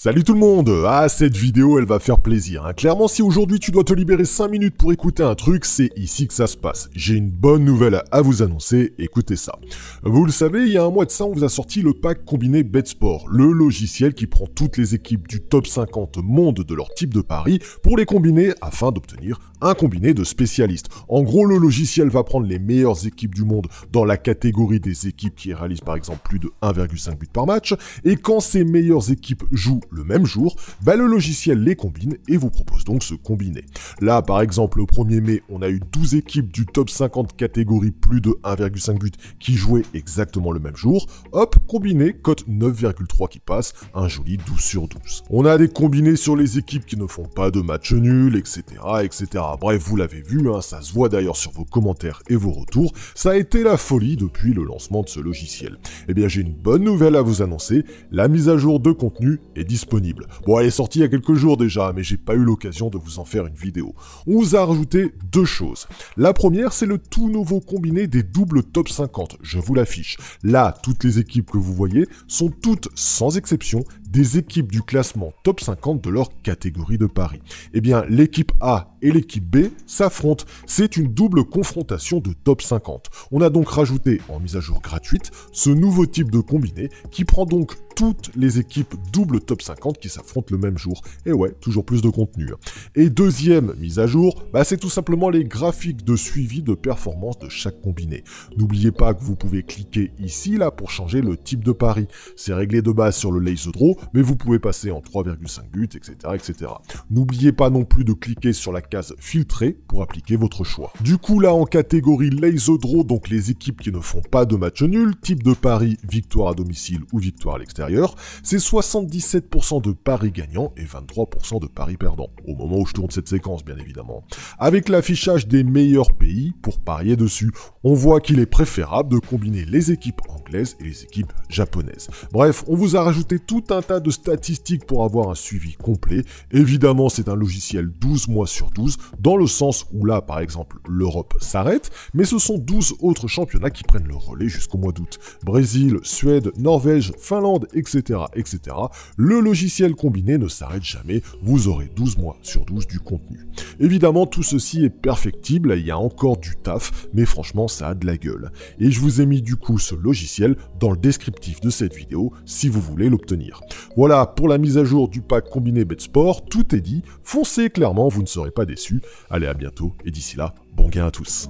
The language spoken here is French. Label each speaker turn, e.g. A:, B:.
A: Salut tout le monde! Ah, cette vidéo, elle va faire plaisir, hein. Clairement, si aujourd'hui tu dois te libérer 5 minutes pour écouter un truc, c'est ici que ça se passe. J'ai une bonne nouvelle à vous annoncer, écoutez ça. Vous le savez, il y a un mois de ça, on vous a sorti le pack combiné BetSport, le logiciel qui prend toutes les équipes du top 50 monde de leur type de pari pour les combiner afin d'obtenir un combiné de spécialistes. En gros, le logiciel va prendre les meilleures équipes du monde dans la catégorie des équipes qui réalisent par exemple plus de 1,5 buts par match, et quand ces meilleures équipes jouent le même jour, le logiciel les combine et vous propose donc ce combiné. Là, par exemple, le 1er mai, on a eu 12 équipes du top 50 catégorie plus de 1,5 buts qui jouaient exactement le même jour. Hop, combiné, cote 9,3 qui passe, un joli 12 sur 12. On a des combinés sur les équipes qui ne font pas de match nul, etc., etc. Bref, vous l'avez vu, hein, ça se voit d'ailleurs sur vos commentaires et vos retours, ça a été la folie depuis le lancement de ce logiciel. Eh bien, j'ai une bonne nouvelle à vous annoncer, la mise à jour de contenu est disponible. Bon, elle est sortie il y a quelques jours déjà, mais j'ai pas eu l'occasion de vous en faire une vidéo. On vous a rajouté deux choses. La première, c'est le tout nouveau combiné des doubles top 50. Je vous l'affiche. Là, toutes les équipes que vous voyez sont toutes, sans exception, des équipes du classement top 50 de leur catégorie de pari. Eh bien, l'équipe A et l'équipe B s'affrontent. C'est une double confrontation de top 50. On a donc rajouté, en mise à jour gratuite, ce nouveau type de combiné qui prend donc toutes les équipes double top 50 qui s'affrontent le même jour. Et ouais, toujours plus de contenu. Et deuxième mise à jour, c'est tout simplement les graphiques de suivi de performance de chaque combiné. N'oubliez pas que vous pouvez cliquer ici, là, pour changer le type de pari. C'est réglé de base sur le laser draw, mais vous pouvez passer en 3,5 buts, etc., etc. N'oubliez pas non plus de cliquer sur la case filtrer pour appliquer votre choix. Du coup, là, en catégorie laser draw, donc les équipes qui ne font pas de match nul, type de pari victoire à domicile ou victoire à l'extérieur, c'est 77% de paris gagnants et 23% de paris perdants, au moment où je tourne cette séquence, bien évidemment. Avec l'affichage des meilleurs pays pour parier dessus, on voit qu'il est préférable de combiner les équipes anglaises et les équipes japonaises. Bref, on vous a rajouté tout un tas de statistiques pour avoir un suivi complet. Évidemment, c'est un logiciel 12 mois sur 12, dans le sens où là, par exemple, l'Europe s'arrête, mais ce sont 12 autres championnats qui prennent le relais jusqu'au mois d'août. Brésil, Suède, Norvège, Finlande, etc., etc. Le logiciel combiné ne s'arrête jamais, vous aurez 12 mois sur 12 du contenu. Évidemment, tout ceci est perfectible, il y a encore du taf, mais franchement, ça a de la gueule. Et je vous ai mis du coup ce logiciel dans le descriptif de cette vidéo, si vous voulez l'obtenir. Voilà, pour la mise à jour du pack combiné BetSport, tout est dit, foncez clairement, vous ne serez pas déçus. Allez, à bientôt, et d'ici là, bon gain à tous.